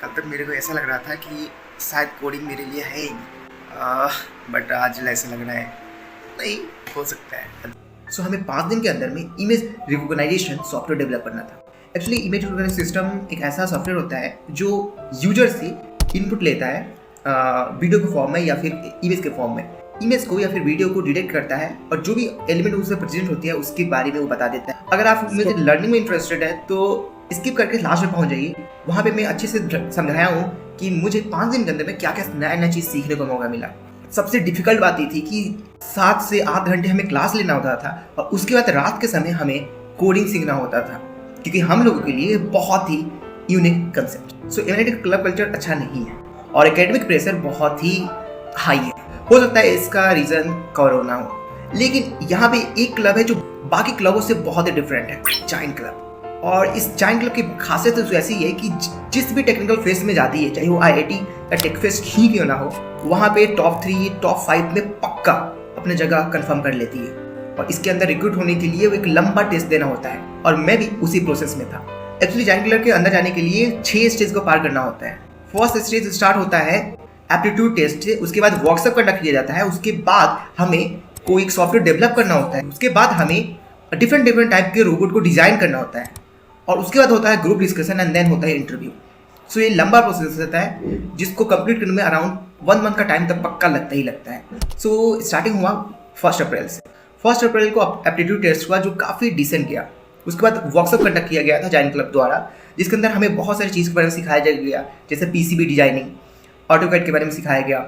कल तक मेरे को ऐसा लग रहा था कि शायद कोडिंग मेरे लिए है ही नहीं, बट आज ऐसा लग रहा है नहीं हो सकता है। सो हमें 5 दिन के अंदर में इमेज रिकॉग्नाइजेशन सॉफ्टवेयर डेवलप करना था। एक्चुअली इमेज रिकॉग्निशन सिस्टम एक ऐसा सॉफ्टवेयर होता है जो यूजर से इनपुट लेता है वीडियो के फॉर्म में या फिर इमेज के फॉर्म में, इमेज को या फिर वीडियो को डिटेक्ट करता है और जो भी एलिमेंट उसमें प्रेजेंट होती है उसके बारे में वो बता देता है। अगर आप मुझे लर्निंग में इंटरेस्टेड है तो स्किप करके लास्ट में पहुंच जाइए। वहाँ पे मैं अच्छे से समझाया हूँ कि मुझे 5 दिन के अंदर में क्या क्या नया चीज़ सीखने को मौका मिला। सबसे डिफिकल्ट बात ये थी कि 7 से 8 घंटे हमें क्लास लेना होता था और उसके बाद रात के समय हमें कोडिंग सीखना होता था, क्योंकि हम लोगों के लिए बहुत ही यूनिक कंसेप्ट। सो एनालिटिक क्लब कल्चर अच्छा नहीं है और एकेडमिक प्रेशर बहुत ही हाई है। हो सकता है इसका रीज़न कोरोना हो, लेकिन यहाँ पे एक क्लब है जो बाकी क्लबों से बहुत ही डिफरेंट है, जायंट क्लब। और इस जायंट क्लब की खासियत तो ऐसी है कि जिस भी टेक्निकल फेस्ट में जाती है, चाहे वो आईआईटी या टेक फेस्ट ही क्यों ना हो, वहाँ पे टॉप 3 टॉप 5 में पक्का अपनी जगह कंफर्म कर लेती है। और इसके अंदर रिक्रूट होने के लिए वो एक लंबा टेस्ट देना होता है और मैं भी उसी प्रोसेस में था। एक्चुअली जायंट क्लब के अंदर जाने के लिए 6 स्टेज को पार करना होता है। फर्स्ट स्टेज स्टार्ट होता है एप्टीट्यूड टेस्ट से, उसके बाद वर्कशॉप कंडक्ट किया जाता है, उसके बाद हमें कोई एक सॉफ्टवेयर डेवलप करना होता है, उसके बाद हमें डिफरेंट टाइप के रोबोट को डिजाइन करना होता है और उसके बाद होता है ग्रुप डिस्कशन एंड देन होता है इंटरव्यू। सो ये लंबा प्रोसेस रहता है जिसको कंप्लीट करने में अराउंड 1 मंथ का टाइम तक पक्का लगता ही लगता है। सो स्टार्टिंग हुआ 1 अप्रैल से। 1 अप्रैल को एप्टीट्यूड टेस्ट हुआ जो काफ़ी डिसेंट गया। उसके बाद वर्कशॉप कंडक्ट किया गया था जायंट क्लब द्वारा, जिसके अंदर हमें बहुत सारी चीज़ के बारे में सिखाया गया, जैसे पीसीबी डिजाइनिंग, ऑटोकैड के बारे में सिखाया गया,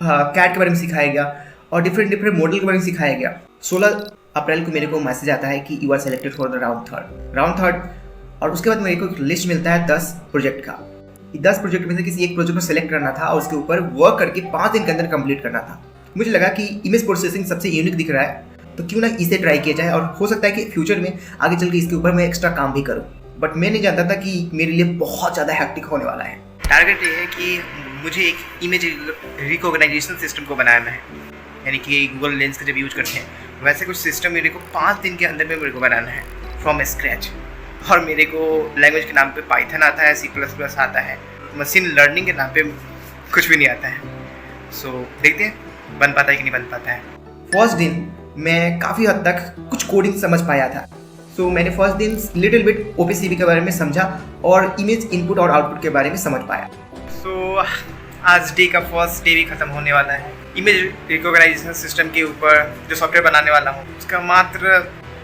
कैड के बारे में सिखाया गया और डिफरेंट मॉडल के बारे में सिखाया गया। 16 अप्रैल को मेरे को मैसेज आता है कि you are selected for the round third. और उसके बाद मेरे को एक लिस्ट मिलता है 10 प्रोजेक्ट का। 10 प्रोजेक्ट में से किसी एक प्रोजेक्ट को सेलेक्ट करना था और उसके ऊपर वर्क करके 5 दिन के अंदर कंप्लीट करना था। मुझे लगा कि इमेज प्रोसेसिंग सबसे यूनिक दिख रहा है, तो क्यों ना इसे ट्राई किया जाए और हो सकता है कि फ्यूचर में आगे चल के इसके ऊपर मैं एक्स्ट्रा काम भी करूँ। बट मैं नहीं जानता था कि मेरे लिए बहुत ज़्यादा हैक्टिक होने वाला है। टारगेट ये है कि मुझे एक इमेज रिकॉग्नाइजेशन सिस्टम को बनाना है, यानी कि गूगल लेंस का जब यूज करते हैं वैसे कुछ सिस्टम मेरे को 5 दिन के अंदर में मेरे को बनाना है फ्रॉम स्क्रैच। और मेरे को लैंग्वेज के नाम पे पाइथन आता है, C++ आता है, मशीन लर्निंग के नाम पे कुछ भी नहीं आता है। सो देखते हैं बन पाता है कि नहीं बन पाता है। फर्स्ट दिन मैं काफ़ी हद तक कुछ कोडिंग समझ पाया था। सो मैंने फर्स्ट दिन लिटिल बिट ओपीसीबी के बारे में समझा और इमेज इनपुट और आउटपुट के बारे में समझ पाया। सो आज डे का फर्स्ट डे भी ख़त्म होने वाला है। इमेज रिकॉग्नाइजेशन सिस्टम के ऊपर जो सॉफ्टवेयर बनाने वाला हूँ उसका मात्र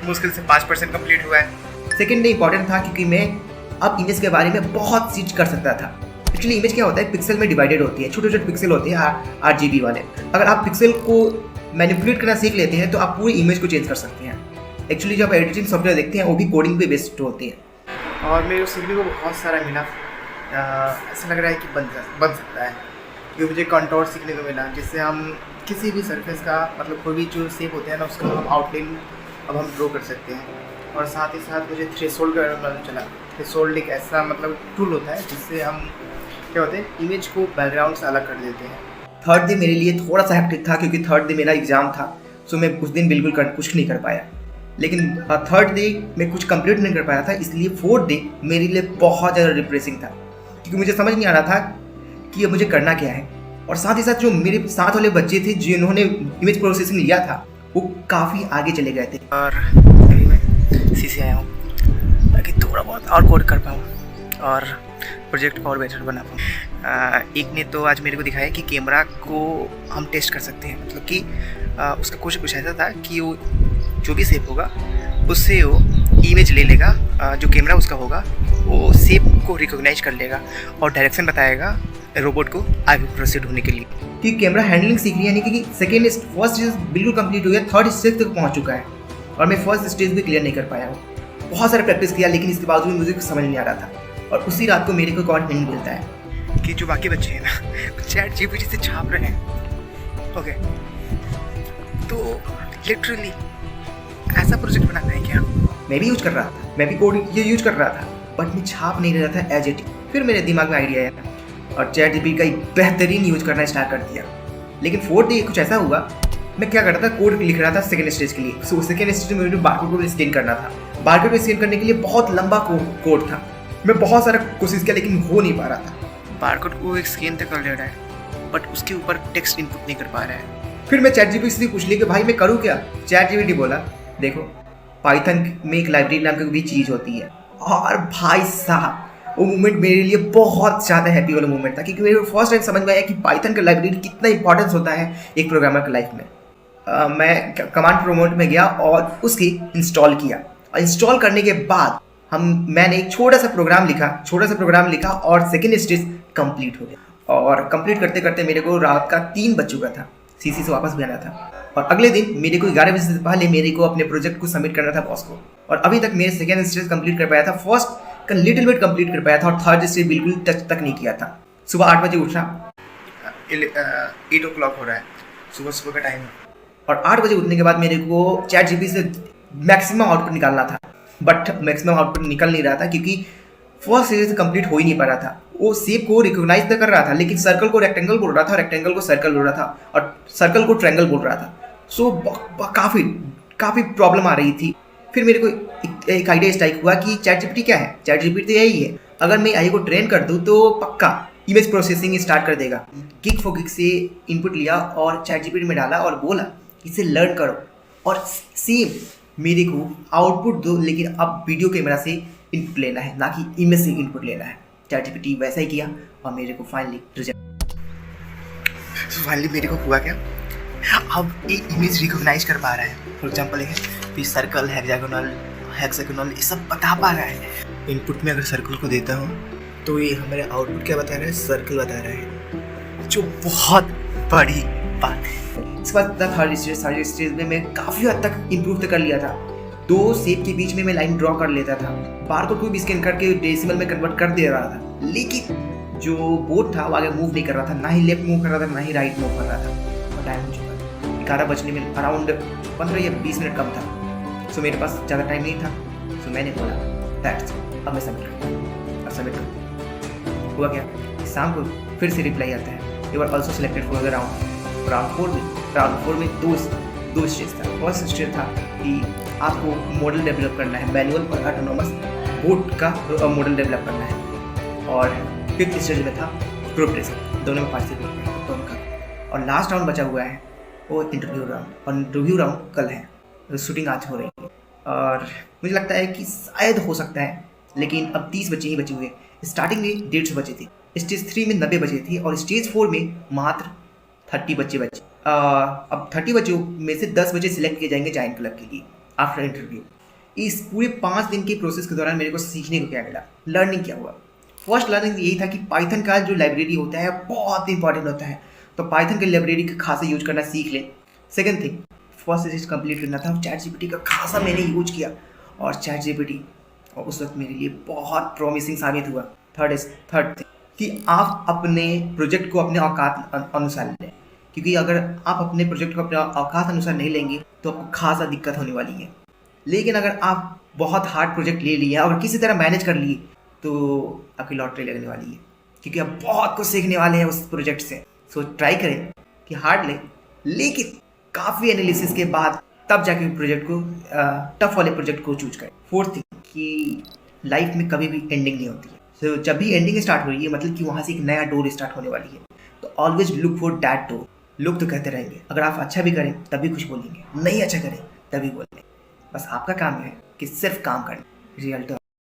मुश्किल से 5% कंप्लीट हुआ है। सेकेंड डे इंपॉर्टेंट था क्योंकि मैं अब इमेज के बारे में बहुत चीज कर सकता था। एक्चुअली इमेज क्या होता है, पिक्सल में डिवाइडेड होती है, छोटे छोटे पिक्सल होते हैं RGB वाले। अगर आप पिक्सल को मैनिपुलेट करना सीख लेते हैं तो आप पूरी इमेज को चेंज कर सकते हैं। एक्चुअली जब एडिटिंग सॉफ्टवेयर देखते हैं वो भी कोडिंग पे बेस्ड होती है। और मेरे को सीखने को बहुत सारा मिला। ऐसा लग रहा है कि बन सकता है, क्योंकि मुझे कंटोर सीखने को मिला, जिससे हम किसी भी सरफेस का मतलब कोई भी जो शेप होते हैं ना उसका हम आउटलाइन अब हम ड्रॉ कर सकते हैं। और साथ ही साथ मुझे थ्रेशोल्ड का पता चला। थ्रेशोल्ड एक ऐसा मतलब टूल होता है जिससे हम क्या होते हैं इमेज को बैकग्राउंड से अलग कर देते हैं। थर्ड डे मेरे लिए थोड़ा सा हेक्टिक था क्योंकि थर्ड डे मेरा एग्जाम था। सो मैं उस दिन बिल्कुल कुछ नहीं कर पाया, लेकिन थर्ड डे मैं कुछ कंप्लीट नहीं कर पाया था, इसलिए फोर्थ डे मेरे लिए बहुत ज़्यादा डिप्रेसिंग था क्योंकि मुझे समझ नहीं आ रहा था कि अब मुझे करना क्या है। और साथ ही साथ जो मेरे साथ वाले बच्चे थे जिन्होंने इमेज प्रोसेसिंग लिया था वो काफ़ी आगे चले गए थे। और अभी मैं सीसी आया हूँ ताकि थोड़ा बहुत और कोड कर पाऊँ और प्रोजेक्ट को और बेटर बना पाऊँ। एक ने तो आज मेरे को दिखाया कि कैमरा को हम टेस्ट कर सकते हैं, मतलब कि उसका कुछ ऐसा था कि वो जो भी शेप होगा उससे वो इमेज ले लेगा, जो कैमरा उसका होगा वो शेप को रिकॉग्नाइज कर लेगा और डायरेक्शन बताएगा रोबोट को आगे प्रोसीड होने के लिए। कि कैमरा हैंडलिंग सीख रही है, यानी कि फर्स्ट स्टेज बिल्कुल कंप्लीट हो गया, थर्ड स्टेज तक पहुंच चुका है और मैं फर्स्ट स्टेज भी क्लियर नहीं कर पाया हूँ। बहुत सारा प्रैक्टिस किया लेकिन इसके बावजूद मुझे कुछ समझ नहीं आ रहा था। और उसी रात को मेरे को कॉन्फिडेंस मिलता है कि जो बाकी बच्चे हैं ना ChatGPT से छाप रहे हैं। ओके, तो लिटरली ऐसा प्रोजेक्ट बनाना है क्या? मैं भी यूज कर रहा था, मैं भी कोड ये यूज कर रहा था, बट मैं छाप नहीं रहा था एज इट। फिर मेरे दिमाग में आइडिया आया और ChatGPT का एक बेहतरीन यूज करना स्टार्ट कर दिया। लेकिन फोर्थ डे कुछ ऐसा हुआ, मैं क्या कर रहा था, कोड लिख रहा था सेकंड स्टेज के लिए। सो सेकंड स्टेज में मुझे बारकोड को स्कैन करना था। बारकोड को स्कैन करने के लिए बहुत लंबा कोड था। मैं बहुत सारा कोशिश किया लेकिन हो नहीं पा रहा था। बारकोड को एक स्कैन तक कर ले रहा है बट उसके ऊपर टेक्स्ट इनपुट नहीं कर पा रहा है। फिर मैं चैट जीपीटी से पूछ ली कि भाई मैं करूँ क्या। चैट जीपीटी बोला देखो पाइथन में एक लाइब्रेरी नाम की भी चीज़ होती है। और भाई साहब वो मोमेंट मेरे लिए बहुत ज़्यादा हैप्पी वाला मोमेंट था क्योंकि मेरे को फर्स्ट टाइम समझ में आया कि पाइथन का लाइब्रेरी कितना इंपॉर्टेंस होता है एक प्रोग्रामर की लाइफ में। मैं कमांड प्रोम्प्ट में गया और उसकी इंस्टॉल किया और इंस्टॉल करने के बाद मैंने एक छोटा सा प्रोग्राम लिखा और सेकेंड स्टेज कंप्लीट हो गया। और कंप्लीट करते करते मेरे को रात का 3 बज चुका था, सीसी से वापस भी आना था और अगले दिन मेरे को 11 बजे से पहले मेरे को अपने प्रोजेक्ट को सबमिट करना था बॉस को। और अभी तक मेरे सेकेंड स्टेज कंप्लीट कर पाया था, फर्स्ट का लिटिल बिट कंप्लीट कर पाया था और थर्ड स्टेज बिल्कुल टच तक नहीं किया था। सुबह 8 बजे उठा, 8 o'clock हो रहा है, सुबह का टाइम है और 8 बजे उठने के बाद मेरे को चैट जीपीटी से मैक्सिमम आउटपुट निकालना था बट मैक्सिमम आउटपुट निकल नहीं रहा था क्योंकि फर्स्ट स्टेज से कंप्लीट हो ही नहीं पा रहा था। वो शेप को रिकॉग्नाइज तो कर रहा था लेकिन सर्कल को रेक्टेंगल बोल रहा था, रेक्टेंगल को सर्कल बोल रहा था और सर्कल को ट्रायंगल बोल रहा था। सो काफ़ी प्रॉब्लम आ रही थी। फिर मेरे को एक आइडिया स्ट्राइक हुआ कि चैट जीपीटी क्या है। चैट जीपीटी तो यही है, अगर मैं आई को ट्रेन कर दूँ तो पक्का इमेज प्रोसेसिंग स्टार्ट कर देगा। गिग फॉर गिग से इनपुट लिया और चैट जीपीटी में डाला और बोला इसे लर्न करो और सेम मेरे को आउटपुट दो लेकिन अब वीडियो कैमरा से इनपुट लेना है ना कि इमेज से इनपुट लेना है। चैट जीपीटी वैसा ही किया और मेरे को फाइनली मेरे को हुआ क्या, अब एक इमेज रिकॉग्नाइज कर पा रहा है। फॉर एग्जांपल है सर्कल, हेक्सागोनल ये सब बता पा रहा है। इनपुट में अगर सर्कल को देता हूँ तो ये हमारे आउटपुट क्या बता रहा है, सर्कल बता रहा है, जो बहुत बड़ी बात है। इसके बाद थर्ड स्टेज में मैं काफ़ी हद तक इम्प्रूव तो कर लिया था। 2 शेप के बीच में मैं लाइन ड्रॉ कर लेता था, बारकोड को भी स्कैन करके डेसिमल में कन्वर्ट कर दे रहा था, लेकिन जो बोर्ड था वो आगे मूव नहीं कर रहा था, ना ही लेफ्ट मूव कर रहा था ना ही राइट मूव कर रहा था। और टाइम हो चुका था, 11 बजने में अराउंड 15 या 20 मिनट कम था। सो मेरे पास ज़्यादा टाइम नहीं था। सो मैंने बोला दैट्स अब मैं सबमिट करता और सबमिट करता। हुआ क्या, शाम को फिर से रिप्लाई आता है, you are also selected for the round 4 में 2 स्टेज था। फर्स्ट स्टेज था कि आपको मॉडल डेवलप करना है, मैनुअल और ऑटोनोमस बोट का मॉडल डेवलप करना है। और 5th स्टेज में था ग्रुप डिस्कशन, दोनों में पार्टिसिपेट किया दोनों का। और लास्ट राउंड बचा हुआ है वो इंटरव्यू राउंड, और इंटरव्यू राउंड कल है, शूटिंग आज हो रही है। और मुझे लगता है कि शायद हो सकता है, लेकिन अब 30 बच्चे ही बचे हुए। स्टार्टिंग में 150 बचे थे, स्टेज 3 में 90 बचे थे और स्टेज 4 में मात्र 30 बच्चे बचे। अब 30 बच्चों में से 10 बच्चे सिलेक्ट किए जाएंगे जायंट क्लब के लिए आफ्टर इंटरव्यू। इस पूरे 5 दिन के प्रोसेस के दौरान मेरे को सीखने को क्या मिला, लर्निंग क्या हुआ। फर्स्ट लर्निंग यही था कि पाइथन का जो लाइब्रेरी होता है बहुत इंपॉर्टेंट होता है, तो पाइथन के लाइब्रेरी का खासा यूज करना सीख ले। Second thing, first stage complete करना था, चैट जीपीटी का खासा मैंने यूज किया और चैट जीपीटी और उस वक्त मेरे लिए बहुत प्रॉमिसिंग साबित हुआ। थर्ड थिंग कि आप अपने प्रोजेक्ट को अपने औकात अनुसार लें, क्योंकि अगर आप अपने प्रोजेक्ट को अपने औकात अनुसार नहीं लेंगे तो आपको खासा दिक्कत होने वाली है। लेकिन अगर आप बहुत हार्ड प्रोजेक्ट ले लिए और किसी तरह मैनेज कर लिए तो आपकी लॉटरी लगने वाली है, क्योंकि आप बहुत कुछ सीखने वाले हैं उस प्रोजेक्ट से। सो ट्राई करें कि हार्ड लें, लेकिन काफ़ी एनालिसिस के बाद तब जाके प्रोजेक्ट को टफ वाले प्रोजेक्ट को चूज करें। फोर्थ थिंग कि लाइफ में कभी भी एंडिंग नहीं होती है। सो जब भी एंडिंग स्टार्ट हो रही है मतलब कि वहाँ से एक नया डोर स्टार्ट होने वाली है, तो always look for that door. लोग तो कहते रहेंगे, अगर आप अच्छा भी करें तभी कुछ बोलेंगे, नहीं अच्छा करें तभी बोलेंगे। बस आपका काम है कि सिर्फ काम करें, रिजल्ट